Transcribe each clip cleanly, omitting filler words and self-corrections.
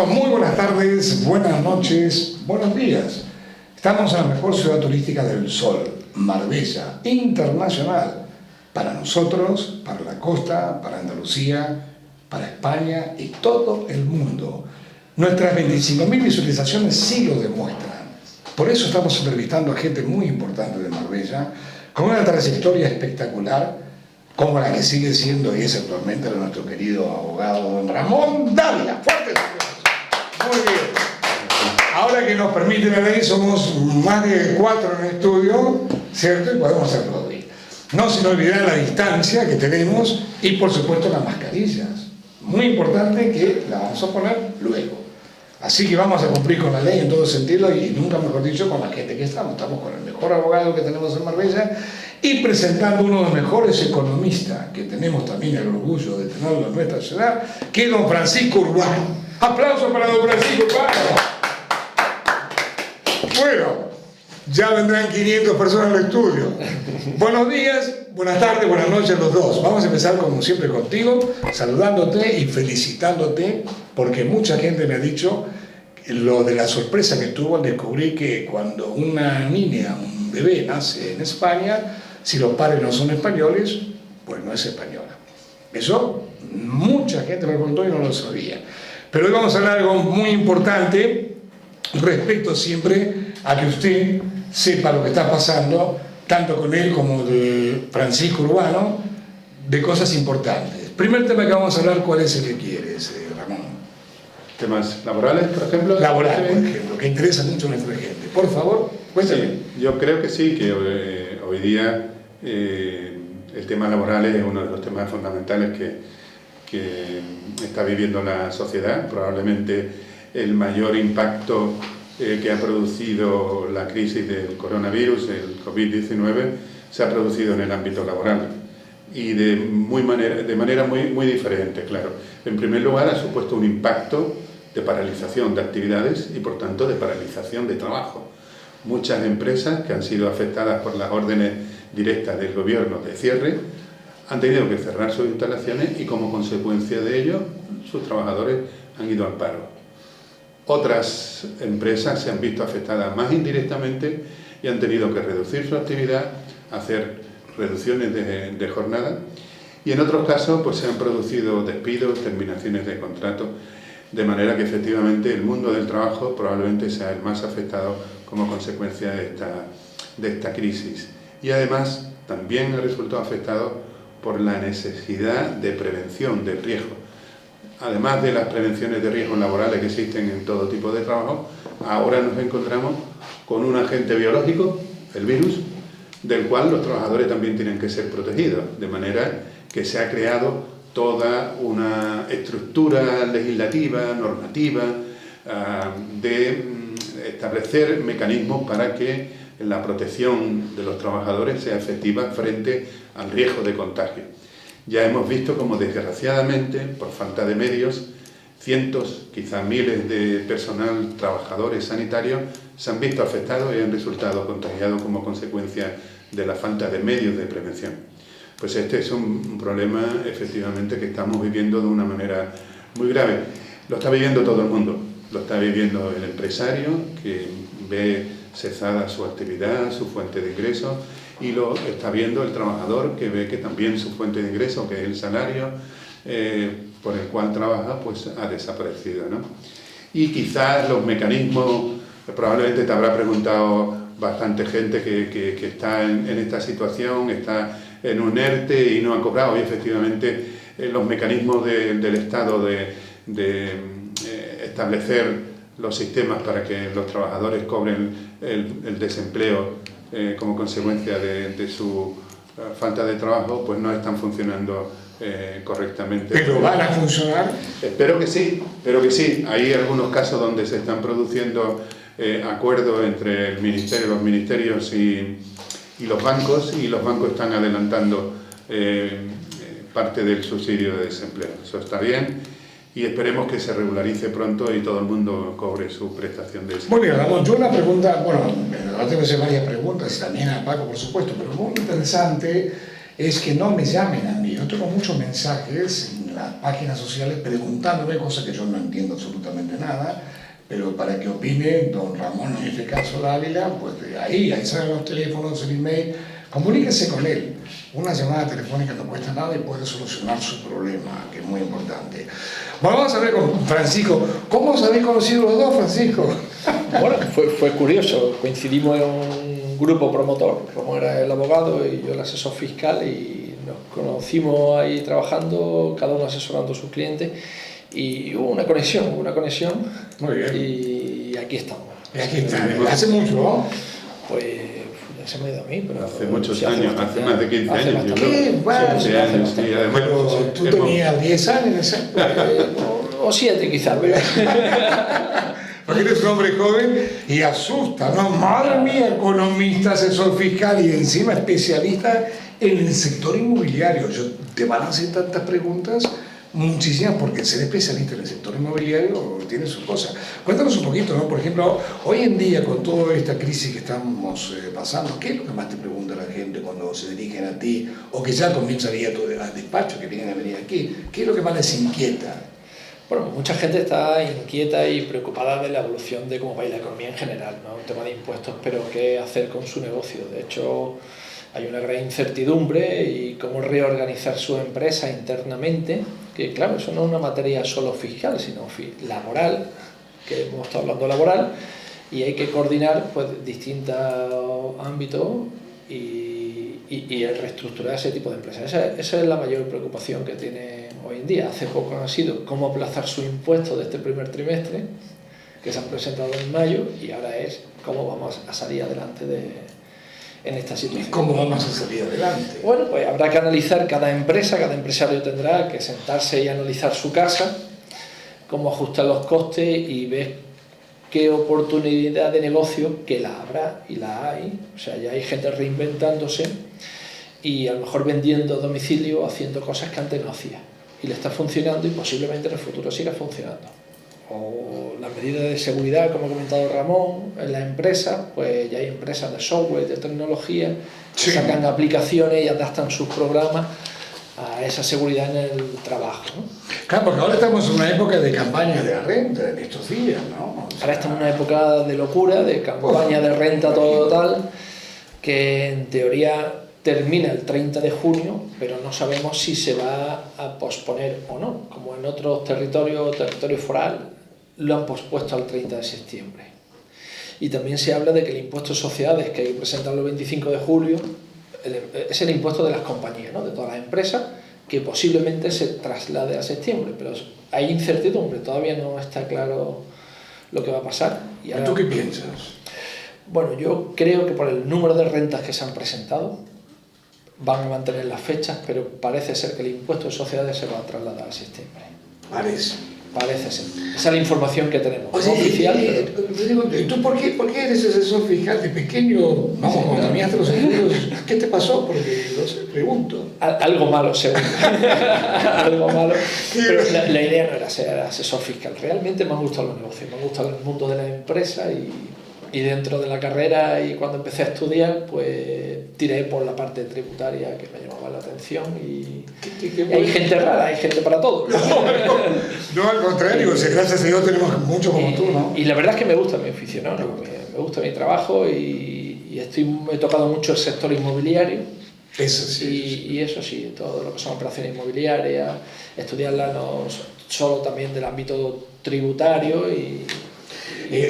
Muy buenas tardes, buenas noches, buenos días. Estamos en la mejor ciudad turística del Sol, Marbella, internacional. Para nosotros, para la costa, para Andalucía, para España y todo el mundo. Nuestras 25.000 visualizaciones sí lo demuestran. Por eso estamos entrevistando a gente muy importante de Marbella, con una trayectoria espectacular, como la que sigue siendo y es actualmente de nuestro querido abogado don Ramón Dávila. ¡Fuerte! Muy bien. Ahora que nos permite la ley, somos más de 4 en el estudio, ¿cierto? Y podemos aplaudir. No sin olvidar la distancia que tenemos y, por supuesto, las mascarillas. Muy importante que la vamos a poner luego. Así que vamos a cumplir con la ley en todo sentido y nunca mejor dicho con la gente que estamos. Estamos con el mejor abogado que tenemos en Marbella y presentando uno de los mejores economistas que tenemos también el orgullo de tenerlo en nuestra ciudad, que es don Francisco Urbano. Aplausos para don Francisco Urbano. Bueno, ya vendrán 500 personas al estudio. Buenos días, buenas tardes, buenas noches los dos. Vamos a empezar como siempre contigo, saludándote y felicitándote, porque mucha gente me ha dicho lo de la sorpresa que tuvo al descubrir que cuando una niña, un bebé nace en España, si los padres no son españoles, pues no es española. Eso mucha gente me preguntó y no lo sabía. Pero hoy vamos a hablar de algo muy importante respecto siempre a que usted sepa lo que está pasando, tanto con él como de Francisco Urbano, de cosas importantes. Primer tema que vamos a hablar, ¿cuál es el que quieres, Ramón? ¿Temas laborales, por ejemplo? Laboral, por ejemplo, que interesa mucho a nuestra gente. Por favor, cuéntame. Sí, yo creo que sí, que hoy día el tema laboral es uno de los temas fundamentales que está viviendo la sociedad. Probablemente el mayor impacto que ha producido la crisis del coronavirus, el COVID-19, se ha producido en el ámbito laboral y de manera muy diferente, claro. En primer lugar, ha supuesto un impacto de paralización de actividades y, por tanto, de paralización de trabajo. Muchas empresas que han sido afectadas por las órdenes directas del gobierno de cierre han tenido que cerrar sus instalaciones y, como consecuencia de ello, sus trabajadores han ido al paro. Otras empresas se han visto afectadas más indirectamente y han tenido que reducir su actividad, hacer reducciones de jornada, y en otros casos pues se han producido despidos, terminaciones de contrato, de manera que efectivamente el mundo del trabajo probablemente sea el más afectado como consecuencia de esta crisis. Y además también ha resultado afectado por la necesidad de prevención del riesgo. Además de las prevenciones de riesgos laborales que existen en todo tipo de trabajo, ahora nos encontramos con un agente biológico, el virus, del cual los trabajadores también tienen que ser protegidos, de manera que se ha creado toda una estructura legislativa, normativa, de establecer mecanismos para que la protección de los trabajadores sea efectiva frente al riesgo de contagio. Ya hemos visto como, desgraciadamente, por falta de medios, cientos, quizá miles de personal, trabajadores sanitarios, se han visto afectados y han resultado contagiados como consecuencia de la falta de medios de prevención. Pues este es un problema, efectivamente, que estamos viviendo de una manera muy grave. Lo está viviendo todo el mundo. Lo está viviendo el empresario, que ve cesada su actividad, su fuente de ingresos, y lo está viendo el trabajador, que ve que también su fuente de ingresos, que es el salario por el cual trabaja, pues ha desaparecido, ¿no? Y quizás los mecanismos, probablemente te habrá preguntado bastante gente que está en esta situación, está en un ERTE y no ha cobrado, y efectivamente los mecanismos del Estado de establecer los sistemas para que los trabajadores cobren el desempleo como consecuencia de su falta de trabajo, pues no están funcionando correctamente. ¿Pero van a funcionar? Espero que sí, Hay algunos casos donde se están produciendo acuerdos entre los ministerios y los bancos están adelantando parte del subsidio de desempleo. Eso está bien. Y esperemos que se regularice pronto y todo el mundo cobre su prestación de desempleo. Muy bien, Ramón, yo una pregunta, bueno, tengo que hacer varias preguntas, y también a Paco, por supuesto, pero muy interesante es que no me llamen a mí. Yo tengo muchos mensajes en las páginas sociales preguntándome cosas que yo no entiendo absolutamente nada, pero para que opine don Ramón, en este caso Dávila, pues ahí salen los teléfonos, el email, comuníquese con él. Una llamada telefónica no cuesta nada y puede solucionar su problema, que es muy importante. Bueno, vamos a ver con Francisco. ¿Cómo os habéis conocido los dos, Francisco? Bueno, fue curioso. Coincidimos en un grupo promotor. Ramón era el abogado y yo el asesor fiscal, y nos conocimos ahí trabajando, cada uno asesorando a sus clientes, y hubo una conexión. Muy bien. Y aquí estamos. Y aquí está. Hace mucho, ¿no? Pues ya se me ha ido a mí, pero hace muchos sí, años, hace más de 15 años. Yo creo. ¿Qué? Bueno, Sí, años, sí, además, pero tú tenías 10 años, ¿eh? o 7 quizás, pero... Porque eres un hombre joven y asusta, ¿no? Madre mía, economista, asesor fiscal y encima especialista en el sector inmobiliario. Te van a hacer tantas preguntas, muchísimas, porque ser especialista en el sector inmobiliario tiene sus cosas. Cuéntanos un poquito, ¿no? Por ejemplo, hoy en día, con toda esta crisis que estamos pasando, ¿qué es lo que más te pregunta la gente cuando se dirigen a ti o que ya comienzan a ir a tu despacho, que vienen a venir aquí? ¿Qué es lo que más les inquieta? Bueno, mucha gente está inquieta y preocupada de la evolución de cómo va a ir la economía en general, ¿no? Un tema de impuestos, pero qué hacer con su negocio. De hecho, hay una gran incertidumbre y cómo reorganizar su empresa internamente, que claro, eso no es una materia solo fiscal, sino laboral, que hemos estado hablando laboral, y hay que coordinar pues distintos ámbitos y reestructurar ese tipo de empresas. Esa es la mayor preocupación que tiene hoy en día. Hace poco ha sido cómo aplazar sus impuestos de este primer trimestre, que se han presentado en mayo, y ahora es cómo vamos a salir adelante en esta situación. ¿Y cómo vamos a salir adelante? Bueno, pues habrá que analizar cada empresa, cada empresario tendrá que sentarse y analizar su casa, cómo ajustar los costes y ver qué oportunidad de negocio, que la habrá y la hay. O sea, ya hay gente reinventándose y a lo mejor vendiendo a domicilio, haciendo cosas que antes no hacía. Y le está funcionando y posiblemente en el futuro siga funcionando. O las medidas de seguridad, como ha comentado Ramón, en las empresas, pues ya hay empresas de software, de tecnología, que sacan aplicaciones y adaptan sus programas a esa seguridad en el trabajo, ¿no? Claro, porque ahora estamos en una época de campaña de renta en estos días, ¿no? Ahora estamos en una época de locura, de campaña de renta todo tal, que en teoría termina el 30 de junio, pero no sabemos si se va a posponer o no. Como en otros territorio foral, lo han pospuesto al 30 de septiembre. Y también se habla de que el impuesto de sociedades, que hay que presentarlo el 25 de julio, es el impuesto de las compañías, ¿no? De todas las empresas, que posiblemente se traslade a septiembre, pero hay incertidumbre, todavía no está claro lo que va a pasar. ¿Y tú qué piensas? Bueno, yo creo que por el número de rentas que se han presentado van a mantener las fechas, pero parece ser que el impuesto de sociedades se va a trasladar a septiembre. Parece ser. Esa es la información que tenemos. O sea, oficial. ¿Y tú por qué eres asesor fiscal de pequeño? Vamos, cuando cambiaste los seguros, ¿qué te pasó? Porque no sé, pregunto. Algo malo, seguro. Algo malo. Pero la idea no era ser asesor fiscal. Realmente me han gustado los negocios, me ha gustado el mundo de la empresa y dentro de la carrera y cuando empecé a estudiar, pues tiré por la parte tributaria que me llamaba la atención y hay gente rara, hay gente para todo. No, al contrario, gracias a Dios tenemos mucho como tú, ¿no? Y la verdad es que me gusta mi oficio, ¿no? Me gusta mi trabajo y he tocado mucho el sector inmobiliario. Eso sí. Y eso sí, todo lo que son operaciones inmobiliarias, estudiarlas no solo también del ámbito tributario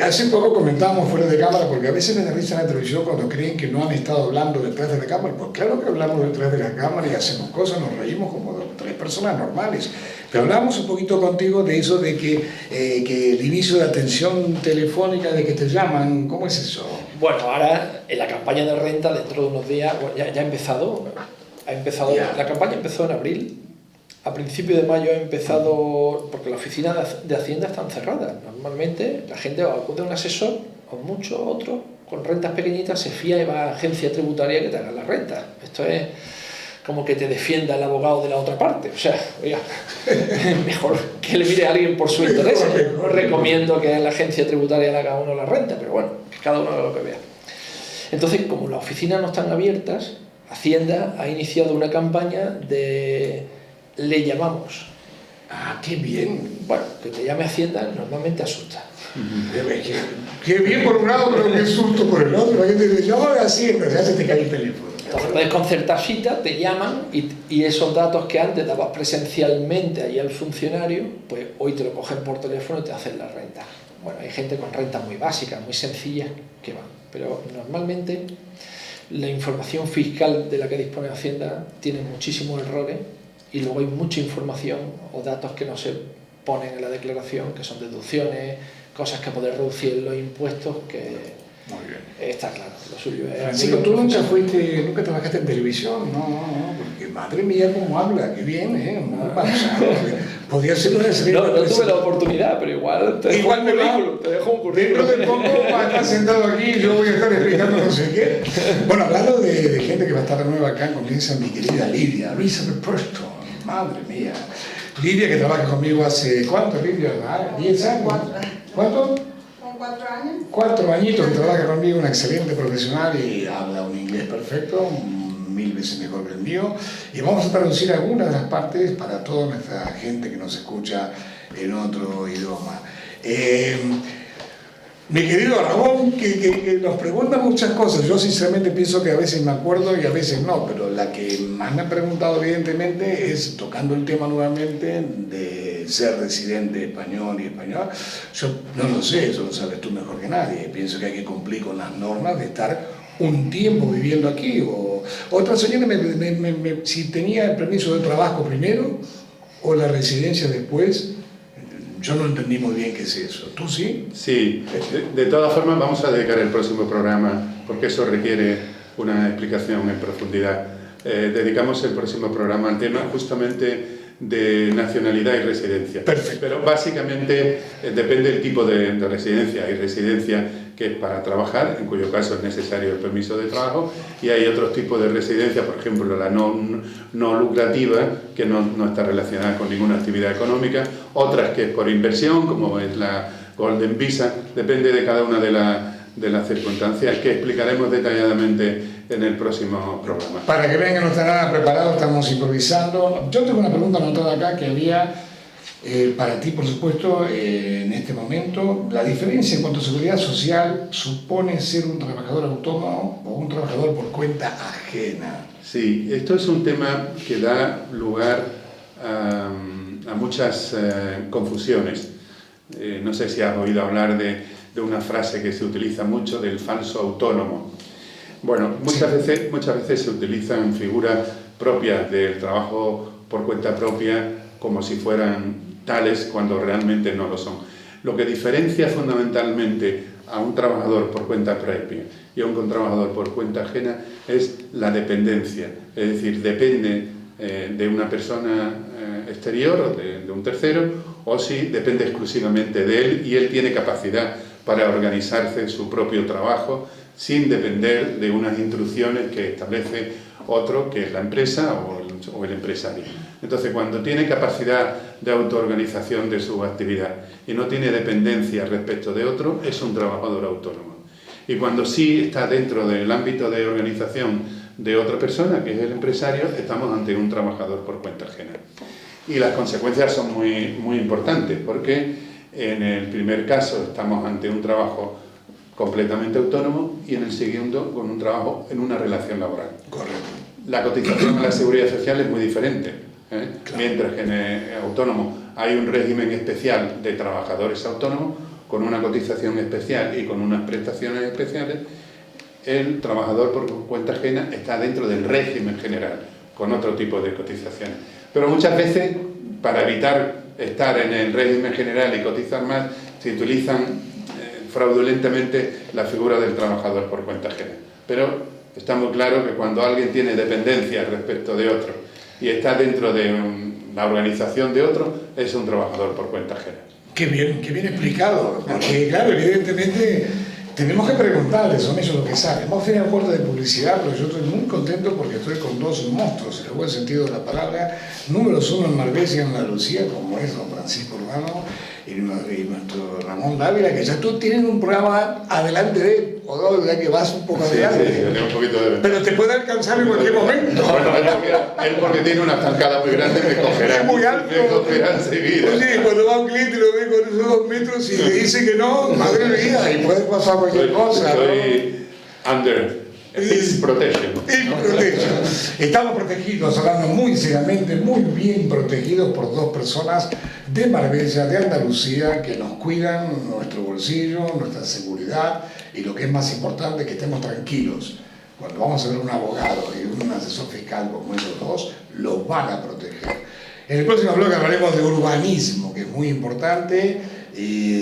hace poco comentábamos fuera de cámara, porque a veces me da risa en la televisión cuando creen que no han estado hablando detrás de la cámara. Pues claro que hablamos detrás de la cámara y hacemos cosas, nos reímos como tres personas normales. Pero hablamos un poquito contigo de eso de que el inicio de atención telefónica, de que te llaman, ¿cómo es eso? Bueno, ahora en la campaña de renta, dentro de unos días, bueno, ya ha empezado. La campaña empezó en abril. A principios de mayo ha empezado, porque las oficinas de Hacienda están cerradas. Normalmente la gente acude a un asesor, o muchos otros, con rentas pequeñitas, se fía y va a la agencia tributaria que te haga la renta. Esto es como que te defienda el abogado de la otra parte. O sea, oiga, mejor que le mire a alguien por su interés. No recomiendo que la agencia tributaria le haga a uno la renta, pero bueno, que cada uno haga lo que vea. Entonces, como las oficinas no están abiertas, Hacienda ha iniciado una campaña de le llamamos. Ah, qué bien. Bueno, que te llame Hacienda normalmente asusta. Qué bien por un lado, pero qué susto por el otro. La gente dice, yo voy a Hacienda, ya se te cae el teléfono. Entonces puedes concertar cita, te llaman y esos datos que antes dabas presencialmente allí al funcionario, pues hoy te lo cogen por teléfono y te hacen la renta. Bueno, hay gente con rentas muy básicas, muy sencillas, que van. Pero normalmente la información fiscal de la que dispone Hacienda tiene muchísimos errores y luego hay mucha información o datos que no se ponen en la declaración, que son deducciones, cosas que poder reducir los impuestos, que Muy bien. está claro, lo suyo es... Francisco, tú nunca trabajaste en televisión, no, porque madre mía cómo habla, qué bien, muy pasado. Podría ser una excelente No tuve la oportunidad, pero igual te dejo un currículum, te dejo un currículum. Dentro de poco va a estar sentado aquí y yo voy a estar explicando no sé qué. Bueno, hablando de gente que va a estar de nuevo acá, comienza mi querida Lidia, Elizabeth Preston, madre mía. Lidia, que trabaja conmigo hace, ¿cuánto, Lidia? ¿10 años? ¿Cuánto? 4 años. 4 añitos que trabaja conmigo, una excelente profesional y habla un inglés perfecto, 1000 veces mejor que el mío. Y vamos a traducir algunas de las partes para toda nuestra gente que nos escucha en otro idioma. Mi querido Ramón, que nos pregunta muchas cosas. Yo sinceramente pienso que a veces me acuerdo y a veces no, pero la que más me ha preguntado evidentemente es, tocando el tema nuevamente de ser residente español y español. Yo no lo sé, eso lo sabes tú mejor que nadie. Pienso que hay que cumplir con las normas de estar un tiempo viviendo aquí. Otra señora si tenía el permiso de trabajo primero o la residencia después. Yo no entendí muy bien qué es eso. ¿Tú sí? Sí, de todas formas vamos a dedicar el próximo programa, porque eso requiere una explicación en profundidad. Dedicamos el próximo programa al tema justamente de nacionalidad y residencia. Perfecto. Pero básicamente depende del tipo de residencia. Hay residencia que es para trabajar, en cuyo caso es necesario el permiso de trabajo, y hay otros tipos de residencia, por ejemplo la no lucrativa, que no está relacionada con ninguna actividad económica, otras que es por inversión, como es la Golden Visa, depende de cada una de las circunstancias que explicaremos detalladamente en el próximo programa. Para que vean que no está nada preparado, estamos improvisando. Yo tengo una pregunta anotada acá que había para ti, por supuesto, en este momento. La diferencia en cuanto a seguridad social supone ser un trabajador autónomo o un trabajador por cuenta ajena. Sí, esto es un tema que da lugar a muchas confusiones. No sé si has oído hablar de una frase que se utiliza mucho del falso autónomo. Bueno, muchas veces se utilizan figuras propias del trabajo por cuenta propia como si fueran tales cuando realmente no lo son. Lo que diferencia fundamentalmente a un trabajador por cuenta propia y a un trabajador por cuenta ajena es la dependencia, es decir, depende de una persona exterior o de un tercero, o si depende exclusivamente de él y él tiene capacidad para organizarse su propio trabajo sin depender de unas instrucciones que establece otro, que es la empresa o el empresario. Entonces, cuando tiene capacidad de autoorganización de su actividad y no tiene dependencia respecto de otro, es un trabajador autónomo. Y cuando sí está dentro del ámbito de organización de otra persona, que es el empresario, estamos ante un trabajador por cuenta ajena. Y las consecuencias son muy importantes, porque en el primer caso estamos ante un trabajo completamente autónomo y en el segundo con un trabajo en una relación laboral. Correcto. La cotización a la seguridad social es muy diferente. Claro. Mientras que en el autónomo hay un régimen especial de trabajadores autónomos con una cotización especial y con unas prestaciones especiales, el trabajador por cuenta ajena está dentro del régimen general con otro tipo de cotizaciones. Pero muchas veces, para evitar estar en el régimen general y cotizar más, se utilizan fraudulentamente la figura del trabajador por cuenta ajena. Pero está muy claro que cuando alguien tiene dependencia respecto de otro y está dentro de la organización de otro, es un trabajador por cuenta ajena. Qué bien explicado, porque claro, evidentemente tenemos que preguntarles, son ellos los que saben. Vamos a hacer una puerta de publicidad, pero yo estoy muy contento porque estoy con dos monstruos, en el buen sentido de la palabra, números uno en Marbella y en Andalucía, como es don Francisco Urbano y nuestro Ramón Dávila, que ya tú tienes un programa adelante de él. o dos, ya que vas un poco Sí, adelante. sí, tengo un poquito de... Pero te puede alcanzar en cualquier momento. Bueno, él porque tiene una zancada muy grande me cogerá. Es muy alto. Me cogerá enseguida. Oye, cuando va un cliente y lo ve con esos 2 metros y le dice que no, madre mía, y puede pasar cualquier cosa. Estoy under his protection. Estamos protegidos, hablando muy seriamente, muy bien protegidos por 2 personas de Marbella, de Andalucía, que nos cuidan nuestro bolsillo, nuestra seguridad y lo que es más importante, que estemos tranquilos. Cuando vamos a ver un abogado y un asesor fiscal como ellos 2, los van a proteger. En el próximo blog hablaremos de urbanismo, que es muy importante, y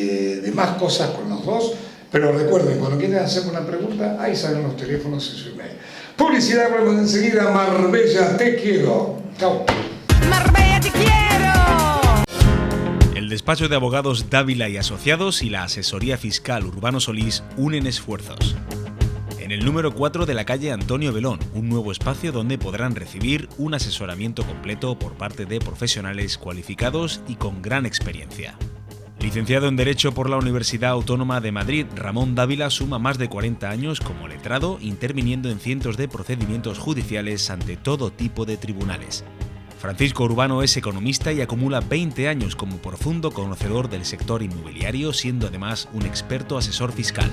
de más cosas con los 2. Pero recuerden, cuando quieran hacerme una pregunta, ahí salen los teléfonos y su email. Publicidad, volvemos enseguida. Marbella, te quiero. Chao. Marbella, te quiero. El despacho de abogados Dávila y Asociados y la asesoría fiscal Urbano Solís unen esfuerzos. En el número 4 de la calle Antonio Belón, un nuevo espacio donde podrán recibir un asesoramiento completo por parte de profesionales cualificados y con gran experiencia. Licenciado en Derecho por la Universidad Autónoma de Madrid, Ramón Dávila suma más de 40 años como letrado, interviniendo en cientos de procedimientos judiciales ante todo tipo de tribunales. Francisco Urbano es economista y acumula 20 años como profundo conocedor del sector inmobiliario, siendo además un experto asesor fiscal.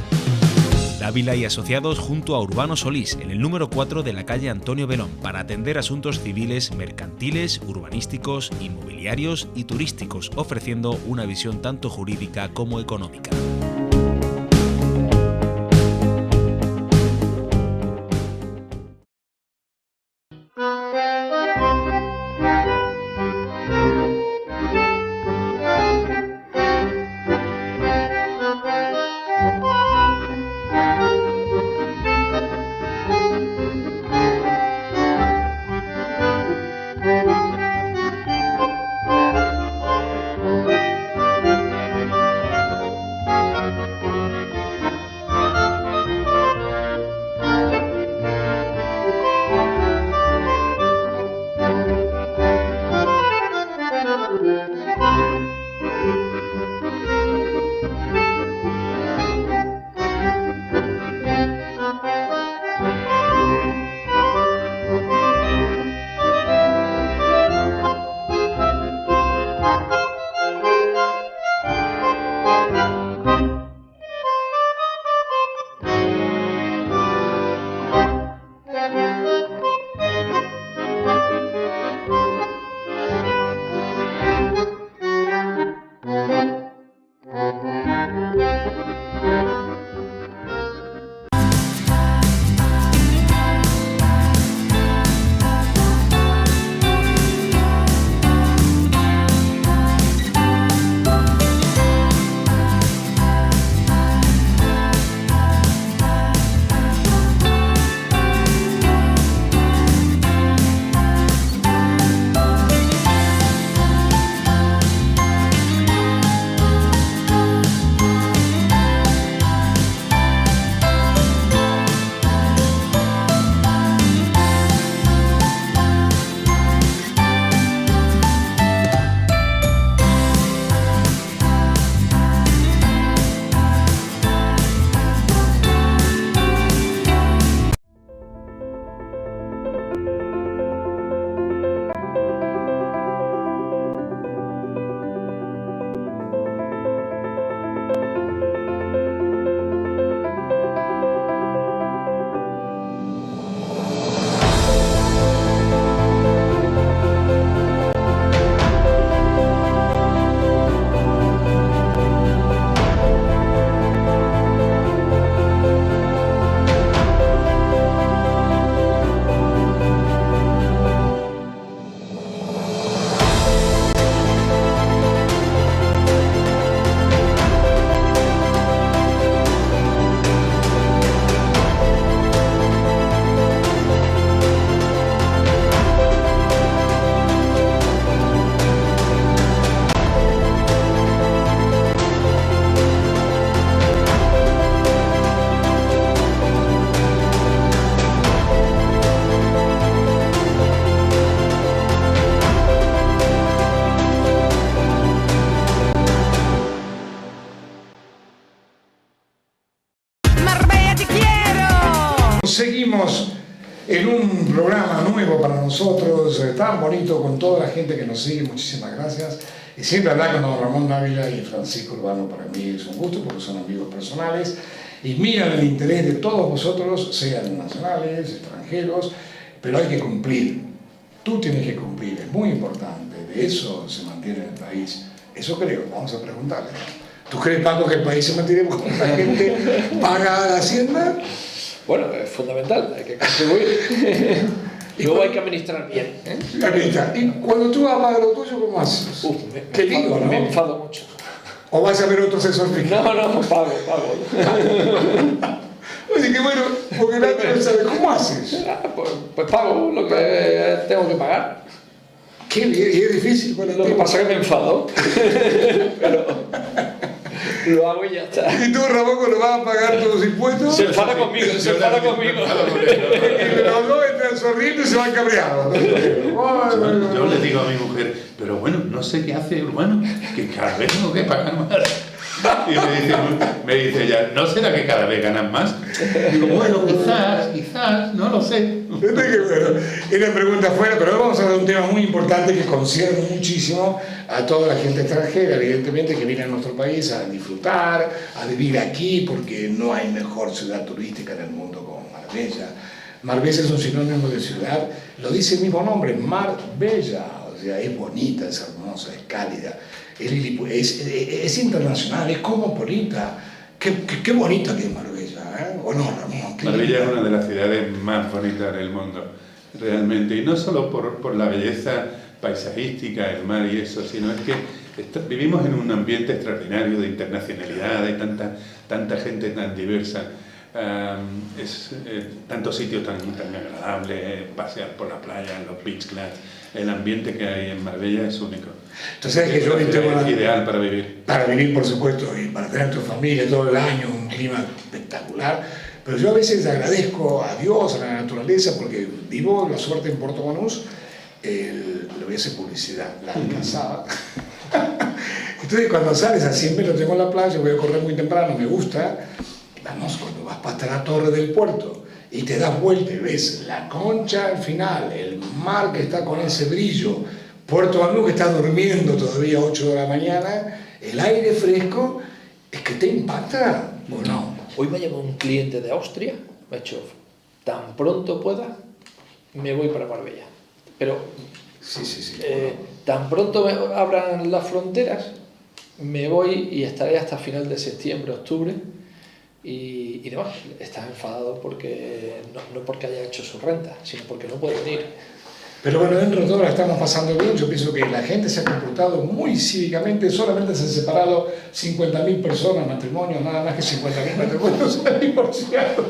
Dávila y Asociados junto a Urbano Solís, en el número 4 de la calle Antonio Belón, para atender asuntos civiles, mercantiles, urbanísticos, inmobiliarios y turísticos, ofreciendo una visión tanto jurídica como económica. nosotros, tan bonito con toda la gente que nos sigue, muchísimas gracias. Y siempre hablar con don Ramón Dávila y Francisco Urbano para mí es un gusto porque son amigos personales y miran el interés de todos vosotros, sean nacionales, extranjeros, pero hay que cumplir. Tú tienes que cumplir, es muy importante, de eso se mantiene el país. Eso creo, vamos a preguntarle. ¿Tú crees, Paco, que el país se mantiene porque la gente paga a la Hacienda? Bueno, es fundamental, hay que contribuir. Y luego hay que administrar bien. Y cuando tú vas a pagar lo tuyo, ¿cómo haces? Qué lindo, ¿no? Me enfado mucho. ¿O vas a ver otro asesor fiscal? No, pago. Oye, qué bueno, porque nadie no sabe cómo haces. Pues pago lo que tengo que pagar. Qué bien, y es difícil para Lo que pasa es que me enfado. Pero lo hago y ya está. ¿Y tú, Ramón, cuando vas a pagar todos los impuestos? Se enfada conmigo. Y los dos entran sonriendo y se van cabreados. Yo le digo a mi mujer, pero bueno, no sé qué hace Urbano, que cada vez tengo que pagar más. Y me dice ella, ¿no será que cada vez ganan más? Digo, bueno, quizás, no lo sé. Bueno, es la pregunta fuera, pero hoy vamos a hablar de un tema muy importante que concierne muchísimo a toda la gente extranjera, evidentemente, que viene a nuestro país a disfrutar, a vivir aquí, porque no hay mejor ciudad turística en el mundo como Marbella. Marbella es un sinónimo de ciudad, lo dice el mismo nombre, Marbella, o sea, es bonita, es hermosa, es cálida, es internacional, es cosmopolita. Qué bonita que es Marbella, ¿eh? ¿O no, Ramón? Marbella es una de las ciudades más bonitas del mundo, realmente, y no solo por la belleza paisajística, el mar y eso, sino es que vivimos en un ambiente extraordinario de internacionalidad, de tanta gente tan diversa, tantos sitios tan agradables, pasear por la playa, los beach clubs, el ambiente que hay en Marbella es único. Entonces es que yo es ideal para vivir. Para vivir, por supuesto, y para tener tu familia todo el año, un clima espectacular. Pero yo a veces agradezco a Dios, a la naturaleza, porque vivo la suerte en Puerto Banús, le voy a hacer publicidad, la alcanzaba. Entonces cuando sales a 100 metros tengo la playa, voy a correr muy temprano, me gusta. Vamos, cuando vas hasta la torre del puerto y te das vuelta y ves la concha al final, el mar que está con ese brillo, Puerto Banús que está durmiendo todavía a 8 de la mañana, el aire fresco, es que te impacta, ¿o no? Hoy me ha llamado un cliente de Austria, me ha dicho, tan pronto pueda, me voy para Marbella. Pero sí. tan pronto abran las fronteras, me voy y estaré hasta final de septiembre, octubre, y demás. Estás enfadado porque no porque haya hecho su renta, sino porque no puede venir. Pero bueno, dentro de todo la estamos pasando bien. Yo pienso que la gente se ha comportado muy cívicamente. Solamente se han separado 50.000 personas, matrimonios, nada más que 50.000 matrimonios se han divorciado.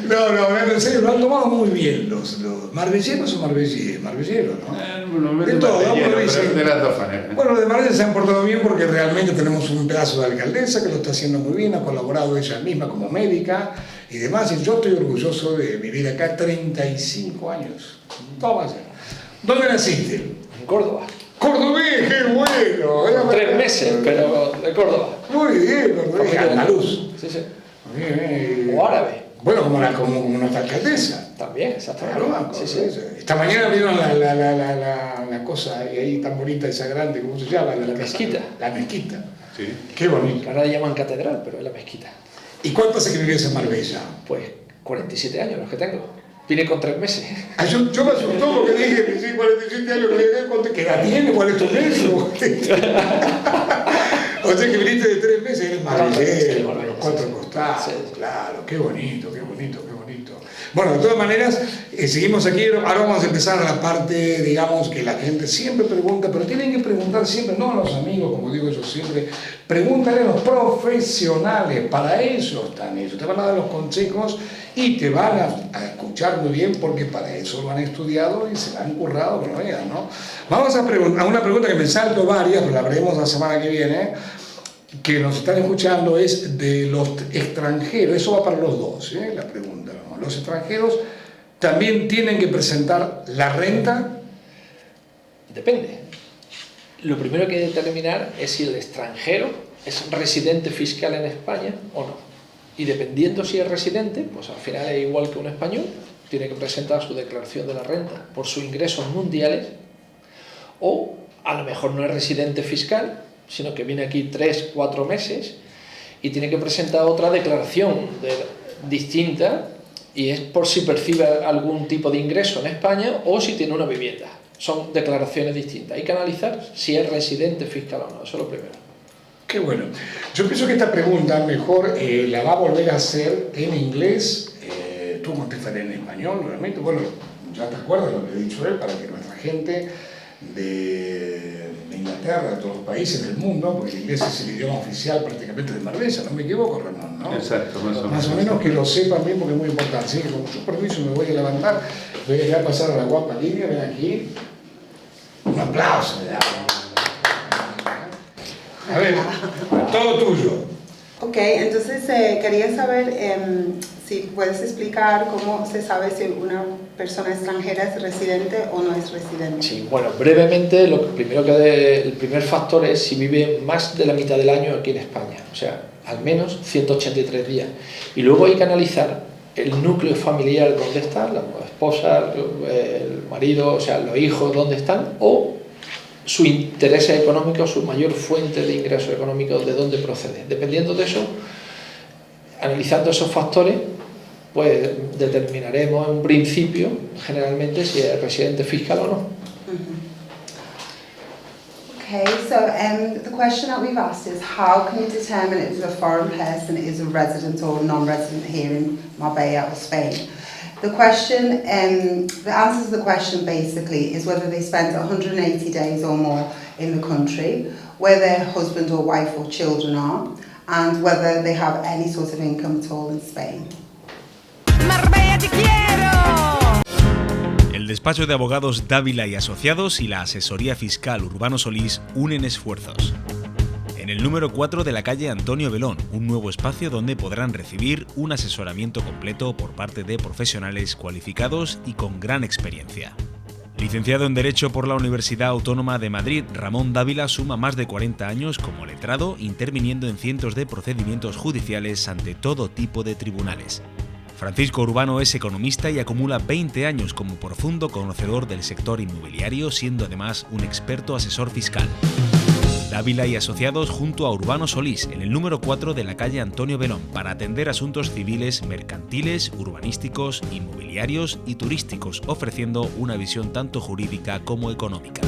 No, en serio, lo han tomado muy bien los marbelleros o marbelleros, ¿no? De todo, de las dos maneras. Bueno, los de Marbella se han portado bien porque realmente tenemos un pedazo de alcaldesa que lo está haciendo muy bien, ha colaborado ella misma como médica y demás. Y yo estoy orgulloso de vivir acá 35 años. Toma ya. ¿Dónde naciste? En Córdoba. ¡Cordobés! ¡Qué bueno! 3 meses, pero de Córdoba. Muy bien, cordobés. Andaluz. Sí. Bien. O árabe. Bueno, como nuestra alcaldesa. También, exactamente. Claro, sí. Esta mañana vieron la cosa ahí tan bonita, esa grande, ¿cómo se llama? La mezquita. La mezquita. Sí. Qué bonito. Ahora la llaman catedral, pero es la mezquita. ¿Y cuánto hace que vivías en Marbella? Pues 47 años los que tengo. Vine con 3 meses. Yo me asustó porque dije que sí, 47 años que viví, ¿qué edad tiene? ¿Cuál es tu peso? O sea que viniste de 3 meses, eres marbellero, con los 4 costados. Claro, qué bonito. Bueno, de todas maneras, seguimos aquí. Ahora vamos a empezar a la parte, digamos, que la gente siempre pregunta, pero tienen que preguntar siempre, no a los amigos, como digo yo siempre, pregúntale a los profesionales, para eso están ellos. Te van a dar los consejos y te van a escuchar muy bien porque para eso lo han estudiado y se lo han currado, que no vean, ¿no? Vamos a una pregunta que me salto varias, pero la veremos la semana que viene, que nos están escuchando, es de los extranjeros. Eso va para los dos, la pregunta, ¿no? Los extranjeros también tienen que presentar la renta. Depende. Lo primero que hay que determinar es si el extranjero es residente fiscal en España o no. Y dependiendo si es residente, pues al final es igual que un español, tiene que presentar su declaración de la renta por sus ingresos mundiales, o a lo mejor no es residente fiscal, sino que viene aquí 3-4 meses y tiene que presentar otra declaración distinta, y es por si percibe algún tipo de ingreso en España o si tiene una vivienda. Son declaraciones distintas. Hay que analizar si es residente fiscal o no, eso es lo primero. Qué bueno. Yo pienso que esta pregunta mejor la va a volver a hacer en inglés. Tú contestaré en español, realmente. Bueno, ya te acuerdas lo que he dicho él, para que nuestra gente de Inglaterra, de todos los países del mundo, porque el inglés es el idioma oficial prácticamente de Marbella, no me equivoco, Ramón, ¿no? Exacto, más o menos que lo sepan bien, porque es muy importante. Así que con mucho permiso me voy a levantar, voy a dejar pasar a la guapa Lidia, ven aquí. Un aplauso, le damos. A ver, todo tuyo. Ok, entonces quería saber si puedes explicar cómo se sabe si una persona extranjera es residente o no es residente. Sí, bueno, brevemente, el primer factor es si vive más de la mitad del año aquí en España, o sea, al menos 183 días. Y luego hay que analizar el núcleo familiar donde está, la esposa, el marido, o sea, los hijos dónde están, o su interés económico, su mayor fuente de ingresos económicos, de dónde procede. Dependiendo de eso, analizando esos factores, pues determinaremos en un principio, generalmente, si es residente fiscal o no. Okay, so the question that we've asked is how can you determine if a foreign person is a resident or non-resident here in Marbella or Spain? The question, the answer to the question basically is whether they spent 180 days or more in the country, where their husband or wife or children are, and whether they have any sort of income at all in Spain. Marbella te quiero. El despacho de abogados Dávila y Asociados y la asesoría fiscal Urbano Solís unen esfuerzos. En el número 4 de la calle Antonio Belón, un nuevo espacio donde podrán recibir un asesoramiento completo por parte de profesionales cualificados y con gran experiencia. Licenciado en Derecho por la Universidad Autónoma de Madrid, Ramón Dávila suma más de 40 años como letrado, interviniendo en cientos de procedimientos judiciales ante todo tipo de tribunales. Francisco Urbano es economista y acumula 20 años como profundo conocedor del sector inmobiliario, siendo además un experto asesor fiscal. Dávila y Asociados junto a Urbano Solís, en el número 4 de la calle Antonio Belón, para atender asuntos civiles, mercantiles, urbanísticos, inmobiliarios y turísticos, ofreciendo una visión tanto jurídica como económica.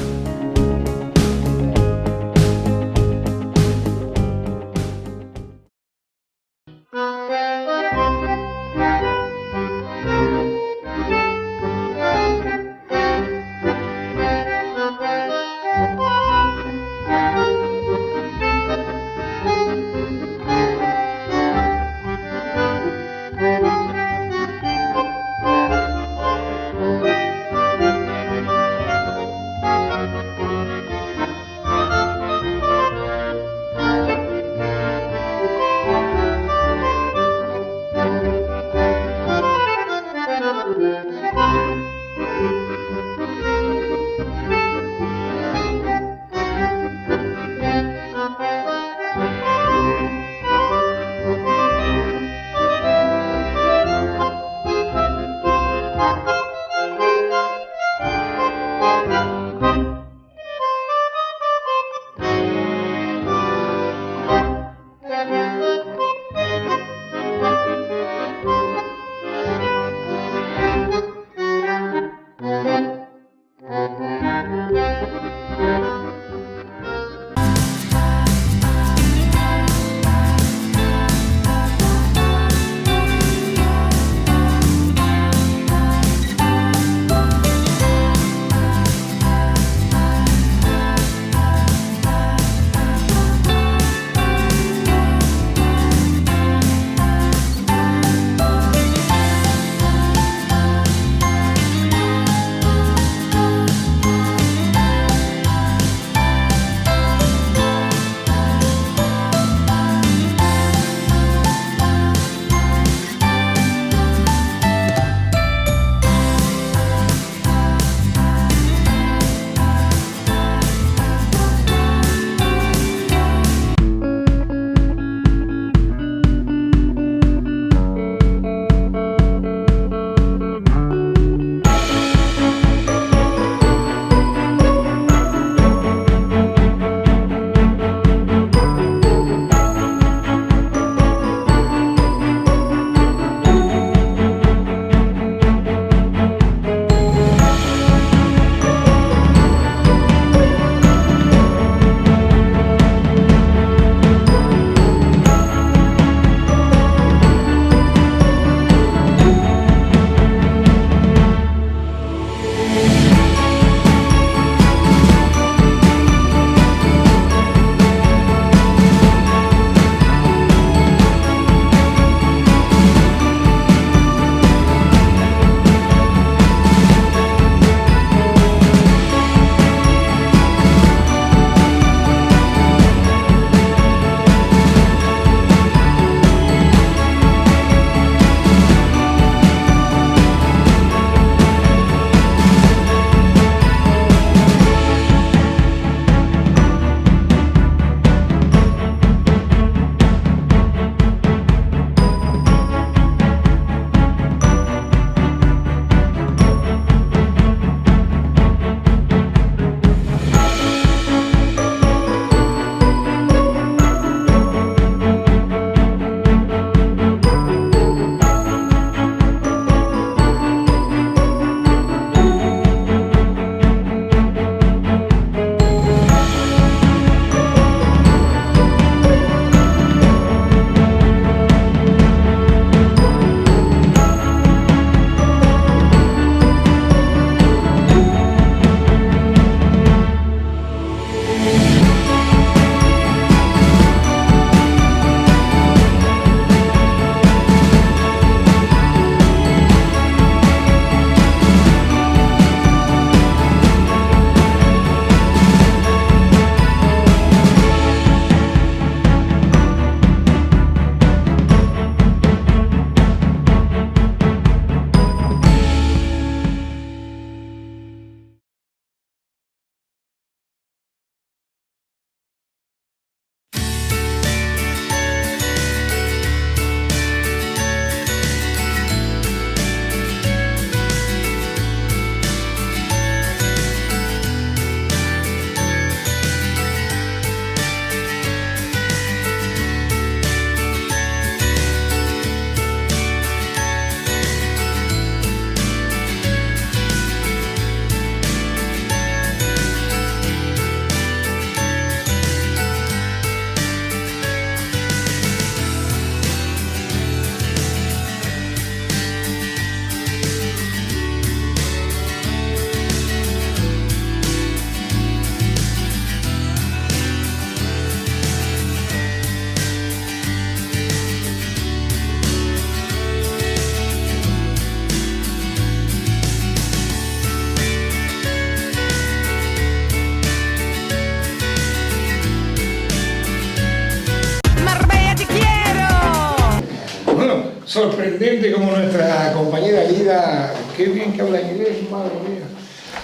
Sorprendente como nuestra compañera Lida, qué bien que habla inglés, madre mía.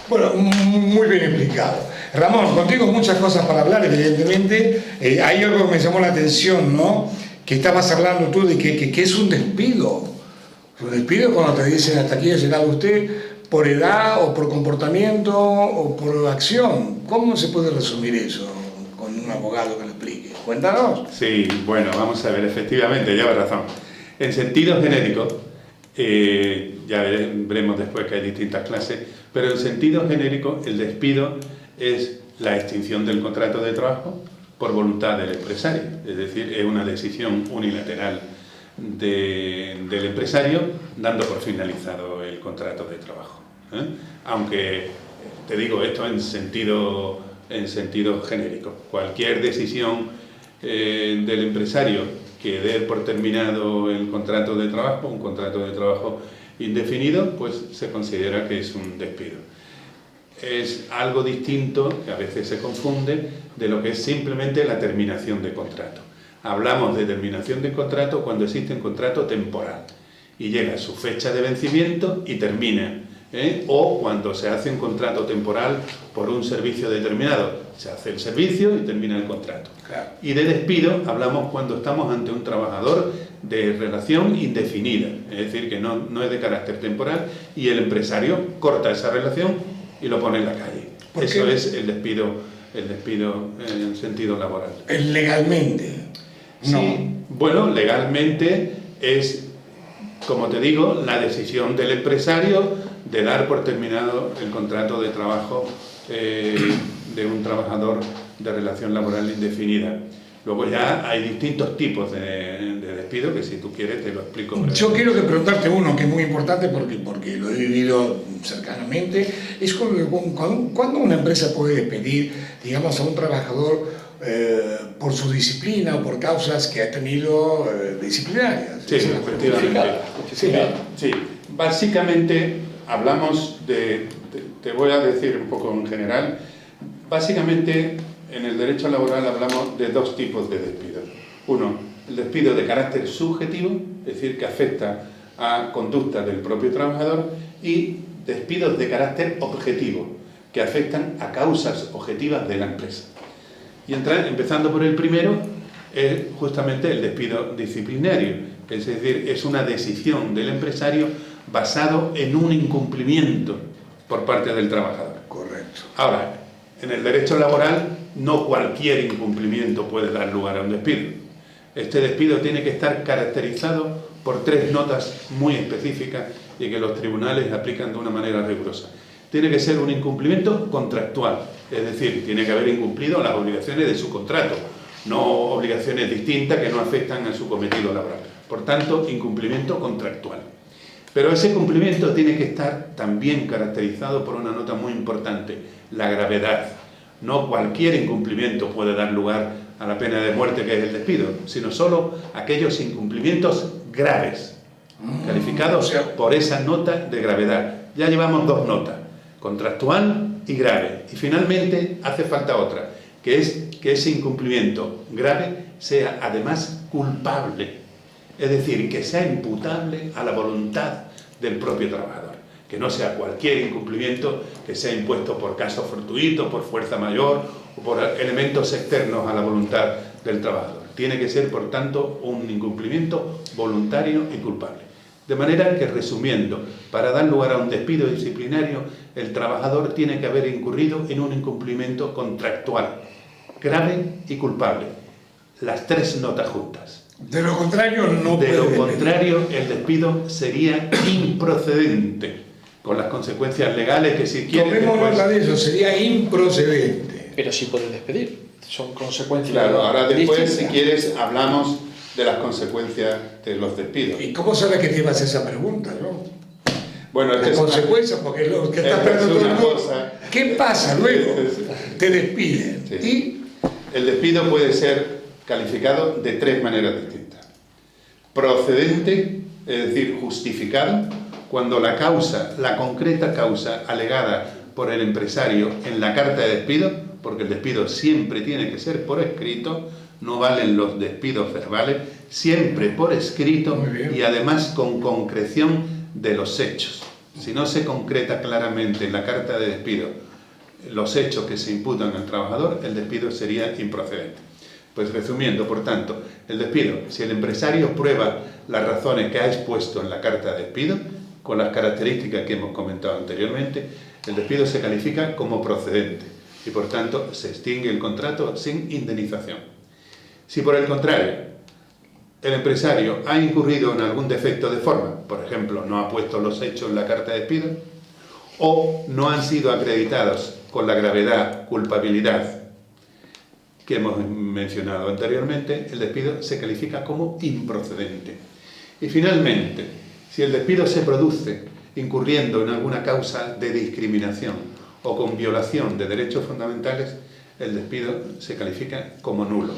Bueno, muy bien explicado. Ramón, contigo muchas cosas para hablar, evidentemente. Hay algo que me llamó la atención, ¿no? Que estabas hablando tú de que es un despido. Un despido cuando te dicen hasta aquí ha llegado usted por edad o por comportamiento o por acción. ¿Cómo se puede resumir eso con un abogado que lo explique? Cuéntanos. Sí, bueno, vamos a ver, efectivamente, lleva razón. En sentido genérico, ya veremos después que hay distintas clases, pero en sentido genérico el despido es la extinción del contrato de trabajo por voluntad del empresario, es decir, es una decisión unilateral del empresario dando por finalizado el contrato de trabajo. Aunque te digo esto en sentido genérico, cualquier decisión del empresario que dé por terminado el contrato de trabajo, un contrato de trabajo indefinido, pues se considera que es un despido. Es algo distinto, que a veces se confunde, de lo que es simplemente la terminación de contrato. Hablamos de terminación de contrato cuando existe un contrato temporal y llega a su fecha de vencimiento y termina. O cuando se hace un contrato temporal por un servicio determinado, se hace el servicio y termina el contrato. Claro. Y de despido hablamos cuando estamos ante un trabajador de relación indefinida, es decir, que no es de carácter temporal y el empresario corta esa relación y lo pone en la calle. Eso es el despido en el sentido laboral. Legalmente. No. Sí, bueno, legalmente es, como te digo, la decisión del empresario de dar por terminado el contrato de trabajo de un trabajador de relación laboral indefinida. Luego ya hay distintos tipos de despido que si tú quieres te lo explico brevemente. Yo quiero preguntarte uno que es muy importante porque lo he vivido cercanamente. Es cuando una empresa puede despedir, digamos, a un trabajador por su disciplina o por causas que ha tenido disciplinarias. Sí, efectivamente. Sí, básicamente hablamos te voy a decir un poco en general, básicamente en el derecho laboral hablamos de dos tipos de despidos. Uno, el despido de carácter subjetivo, es decir, que afecta a conductas del propio trabajador, y despidos de carácter objetivo, que afectan a causas objetivas de la empresa. Y empezando por el primero, es justamente el despido disciplinario, es decir, es una decisión del empresario basado en un incumplimiento por parte del trabajador. Correcto. Ahora, en el derecho laboral no cualquier incumplimiento puede dar lugar a un despido. Este despido tiene que estar caracterizado por tres notas muy específicas y que los tribunales aplican de una manera rigurosa. Tiene que ser un incumplimiento contractual, es decir, tiene que haber incumplido las obligaciones de su contrato, no obligaciones distintas que no afectan a su cometido laboral. Por tanto, incumplimiento contractual. Pero ese cumplimiento tiene que estar también caracterizado por una nota muy importante, la gravedad. No cualquier incumplimiento puede dar lugar a la pena de muerte, que es el despido, sino solo aquellos incumplimientos graves, calificados por esa nota de gravedad. Ya llevamos dos notas, contractual y grave. Y finalmente hace falta otra, que es que ese incumplimiento grave sea además culpable. Es decir, que sea imputable a la voluntad del propio trabajador, que no sea cualquier incumplimiento que sea impuesto por caso fortuito, por fuerza mayor o por elementos externos a la voluntad del trabajador. Tiene que ser, por tanto, un incumplimiento voluntario y culpable. De manera que, resumiendo, para dar lugar a un despido disciplinario, el trabajador tiene que haber incurrido en un incumplimiento contractual, grave y culpable. Las tres notas juntas. De lo contrario, no puede. De lo contrario, el despido sería improcedente, con las consecuencias legales que si quieren. Tomémonos la de eso, sería improcedente. Pero sí puedes despedir, son consecuencias. Claro, ahora después, distintas. si quieres, hablamos de las consecuencias de los despidos. ¿Y cómo sabes que te ibas a esa pregunta, no? Bueno, Las consecuencias, porque lo que estás perdiendo todo el mundo. ¿Qué pasa luego? Te despiden. Sí. Y el despido puede ser calificado de tres maneras distintas. Procedente, es decir, justificado, cuando la causa, la concreta causa alegada por el empresario en la carta de despido, porque el despido siempre tiene que ser por escrito, no valen los despidos verbales, siempre por escrito y además con concreción de los hechos. Si no se concreta claramente en la carta de despido los hechos que se imputan al trabajador, el despido sería improcedente. Pues resumiendo, por tanto, el despido, si el empresario prueba las razones que ha expuesto en la carta de despido, con las características que hemos comentado anteriormente, el despido se califica como procedente y por tanto se extingue el contrato sin indemnización. Si por el contrario el empresario ha incurrido en algún defecto de forma, por ejemplo, no ha puesto los hechos en la carta de despido, o no han sido acreditados con la gravedad, culpabilidad que hemos mencionado anteriormente, el despido se califica como improcedente. Y finalmente, si el despido se produce incurriendo en alguna causa de discriminación o con violación de derechos fundamentales, el despido se califica como nulo.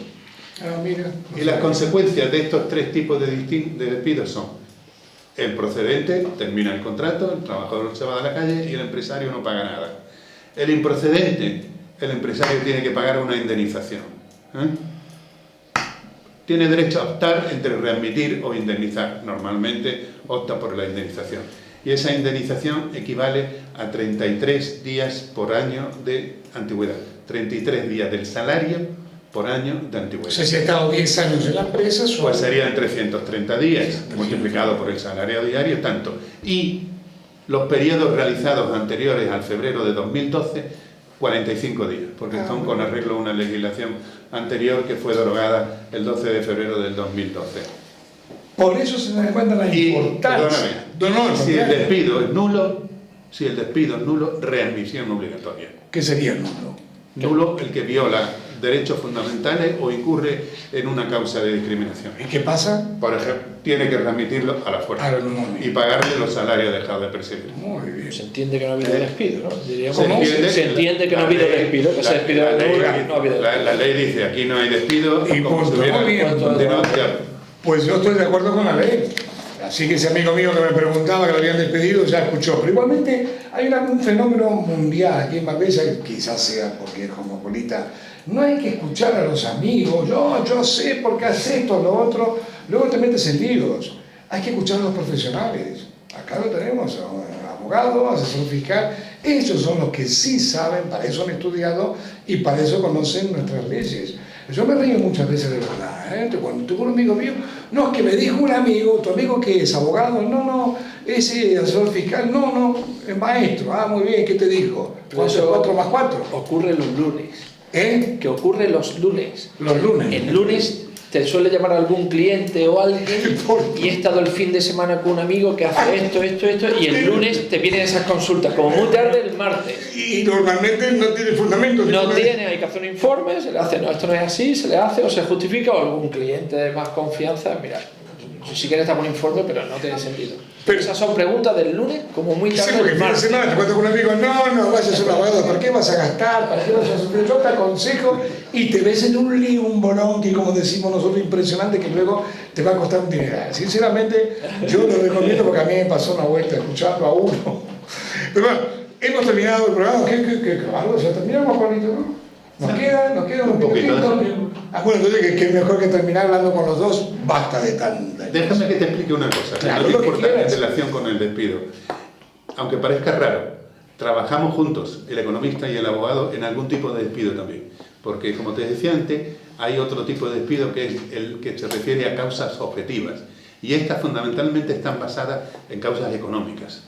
Mira. Y las consecuencias de estos tres tipos de despidos son: el procedente, termina el contrato, el trabajador se va a la calle y el empresario no paga nada. El improcedente, el empresario tiene que pagar una indemnización. Tiene derecho a optar entre readmitir o indemnizar. Normalmente opta por la indemnización. Y esa indemnización equivale a 33 días por año de antigüedad. 33 días del salario por año de antigüedad. O sea, si ha estado 10 años en la empresa, pues serían 330 días, multiplicado por el salario diario, tanto. Y los periodos realizados anteriores al febrero de 2012, 45 días, porque están con arreglo a una legislación anterior que fue derogada el 12 de febrero del 2012. Por eso se da cuenta la importancia. Si el despido es nulo, readmisión obligatoria. ¿Qué sería el nulo? Nulo el que viola derechos fundamentales o incurre en una causa de discriminación. ¿Y qué pasa? Por ejemplo, tiene que readmitirlo a la fuerza y pagarle los salarios dejados de percibir. Muy bien. Se entiende que no ha habido despido, ¿no? Diríamos, se entiende que no ha habido despido, que se despido no ha habido despido. La ley dice, aquí no hay despido. Y punto. Pues yo estoy de acuerdo con la ley. Así que ese amigo mío que me preguntaba que lo habían despedido ya escuchó. Pero igualmente hay un fenómeno mundial aquí en Marbella, que quizás sea porque es cosmopolita. No hay que escuchar a los amigos, yo sé por qué hace esto, lo otro, luego te metes en líos. Hay que escuchar a los profesionales. Acá lo tenemos, abogados, asesor fiscal, ellos son los que sí saben, para eso han estudiado y para eso conocen nuestras leyes. Yo me río muchas veces de verdad, ¿eh? Cuando tengo un amigo mío, no, es que me dijo un amigo, tu amigo que es abogado, no, ese asesor fiscal, no, es maestro, muy bien, ¿qué te dijo? 4 más 4. Ocurre los lunes. ¿Que ocurre los lunes? Los lunes. El lunes te suele llamar algún cliente o alguien y he estado el fin de semana con un amigo que hace esto y el lunes te vienen esas consultas, como muy tarde el martes. Y normalmente no tiene fundamento. No tiene, hay que hacer un informe, se le hace, no, esto no es así, se le hace o se justifica, o algún cliente de más confianza, mira, si quieres dar un informe, pero no tiene sentido. Pero esas son preguntas del lunes, como muy tarde. Sí, porque el fin de semana te cuento con un amigo, no vayas a un abogado, ¿para qué vas a gastar? ¿Para qué vas a sufrir? Yo te aconsejo y te ves en un lío, un bolón que, como decimos nosotros, impresionante, que luego te va a costar un dineral. Sinceramente, yo lo recomiendo porque a mí me pasó una vuelta escuchando a uno. Pero bueno, hemos terminado el programa. ¿Qué algo? ¿Ya terminamos, Juanito, no? Nos queda un poquito. Bueno, entonces que es mejor que terminar hablando con los dos. Basta de tanta. Déjame que te explique una cosa. Claro, lo importante en relación con el despido. Aunque parezca raro, trabajamos juntos, el economista y el abogado, en algún tipo de despido también. Porque, como te decía antes, hay otro tipo de despido que es el que se refiere a causas objetivas. Y estas fundamentalmente están basadas en causas económicas.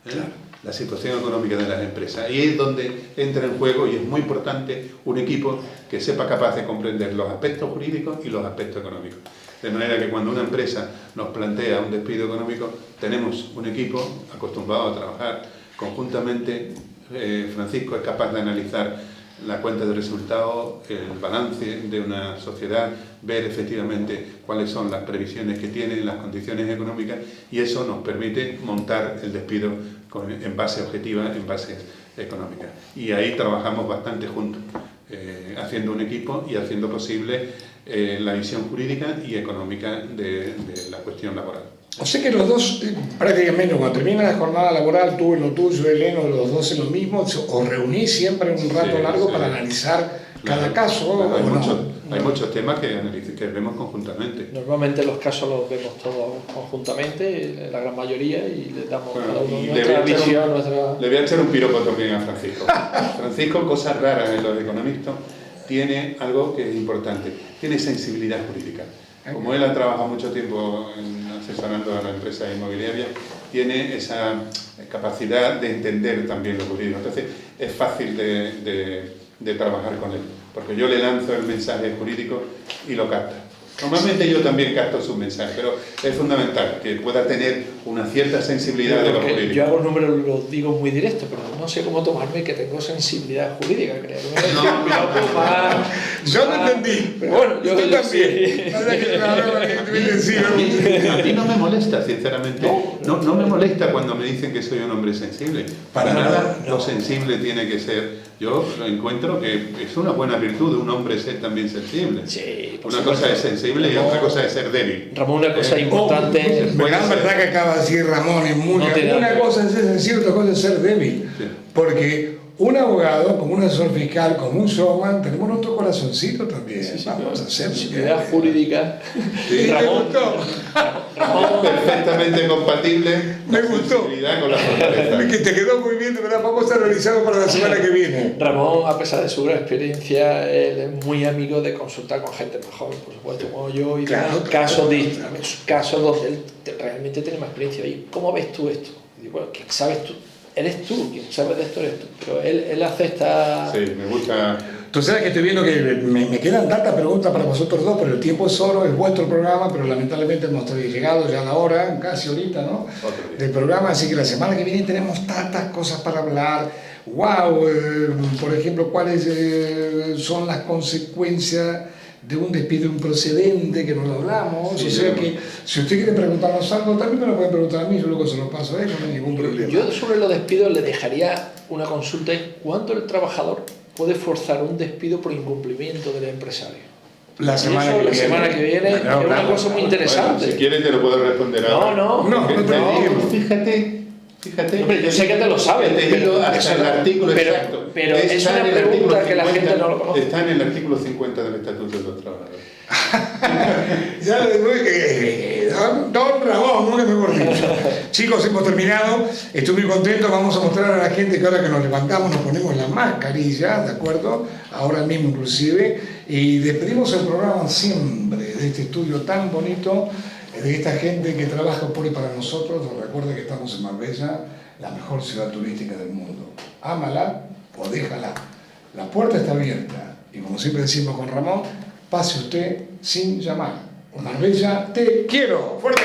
Claro. La situación económica de las empresas. Y es donde entra en juego, y es muy importante, un equipo que sepa capaz de comprender los aspectos jurídicos y los aspectos económicos. De manera que cuando una empresa nos plantea un despido económico, tenemos un equipo acostumbrado a trabajar conjuntamente. Francisco es capaz de analizar la cuenta de resultados, el balance de una sociedad, ver efectivamente cuáles son las previsiones que tienen, las condiciones económicas, y eso nos permite montar el despido en base objetiva, en base económica. Y ahí trabajamos bastante juntos, haciendo un equipo y haciendo posible la visión jurídica y económica de la cuestión laboral. O sea que los dos, prácticamente, cuando termina la jornada laboral, tú en lo tuyo, Eleno, los dos en lo mismo, os reunís siempre en un rato largo para analizar cada caso Claro, o hay muchos temas que vemos conjuntamente. Normalmente los casos los vemos todos conjuntamente, la gran mayoría, y le damos Bueno, cada uno y nuestra visión, nuestra... Le voy a echar un piropo también a Francisco. Francisco, cosas raras en los economistas, tiene algo que es importante, tiene sensibilidad jurídica. Como él ha trabajado mucho tiempo asesorando a la empresa inmobiliaria, tiene esa capacidad de entender también lo jurídico. Entonces es fácil de trabajar con él, porque yo le lanzo el mensaje jurídico y lo capta. Normalmente yo también capto sus mensajes, pero es fundamental que pueda tener una cierta sensibilidad de lo jurídico. Yo hago números, los digo muy directo, pero no sé cómo tomarme que tengo sensibilidad jurídica, creo. yo no entendí. Pero bueno, yo también. sí. A mí no me molesta, sinceramente. No me molesta cuando me dicen que soy un hombre sensible. Para nada lo sensible tiene que ser. Yo lo encuentro que es una buena virtud de un hombre ser también sensible. Sí, por una supuesto. cosa es sensible y otra cosa es ser débil. Ramón, una cosa importante. La gran verdad que acaba de decir Ramón es muy... No una cosa es ser sensible, otra cosa es ser débil. Sí. Porque un abogado, como un asesor fiscal, como un showman, tenemos nuestro corazoncito también. Vamos a hacer Sensibilidad jurídica. Sí, Ramón, me gustó. Perfectamente compatible Me la gustó. sensibilidad con la fortaleza. Que te quedó muy bien, de verdad. Vamos a analizarlo para la semana que viene. Ramón, a pesar de su gran experiencia, él es muy amigo de consultar con gente más joven, por supuesto, como yo, y Claro, casos claro. casos donde él realmente tiene más experiencia. ¿Y cómo ves tú esto? Y digo, bueno, ¿quién sabes tú? Eres tú, quien sabe de esto eres tú. Pero él hace esta... Sí, me gusta. Tú sabes que estoy viendo que me quedan tantas preguntas para vosotros dos, pero el tiempo es oro, es vuestro programa, pero lamentablemente hemos llegado ya a la hora, casi ahorita, ¿no? Otro día. Del programa, así que la semana que viene tenemos tantas cosas para hablar. ¡Wow! Por ejemplo, ¿cuáles son las consecuencias de un despido improcedente que no lo hablamos? Sí, o sea yo- que si usted quiere preguntarnos algo, también me lo puede preguntar a mí, yo luego se lo paso a él, no hay ningún problema. Yo sobre los despidos le dejaría una consulta: ¿cuánto el trabajador puede forzar un despido por incumplimiento del empresario? La semana que La viene. semana que viene Bueno, es una claro. cosa muy interesante. Bueno, si quieres te lo puedo responder ahora. No, No, Porque no te te lo digo, digo. Fíjate. Hombre, yo sé que te lo sabes, Te digo pero hasta eso el no- artículo pero- exacto. pero Está es una en el pregunta artículo que la gente no lo conoce. Está en el artículo 50 del Estatuto de los Trabajadores. Ya don Ramón, nunca mejor dicho. Chicos, hemos terminado. Estoy muy contento. Vamos a mostrar a la gente que ahora que nos levantamos nos ponemos la mascarilla, ¿de acuerdo? Ahora mismo inclusive. Y despedimos el programa siempre de este estudio tan bonito, de esta gente que trabaja por y para nosotros. Recuerde que estamos en Marbella, la mejor ciudad turística del mundo. Ámala o déjala. La puerta está abierta. Y como siempre decimos con Ramón, pase usted sin llamar. Marbella, te quiero. Fuerte.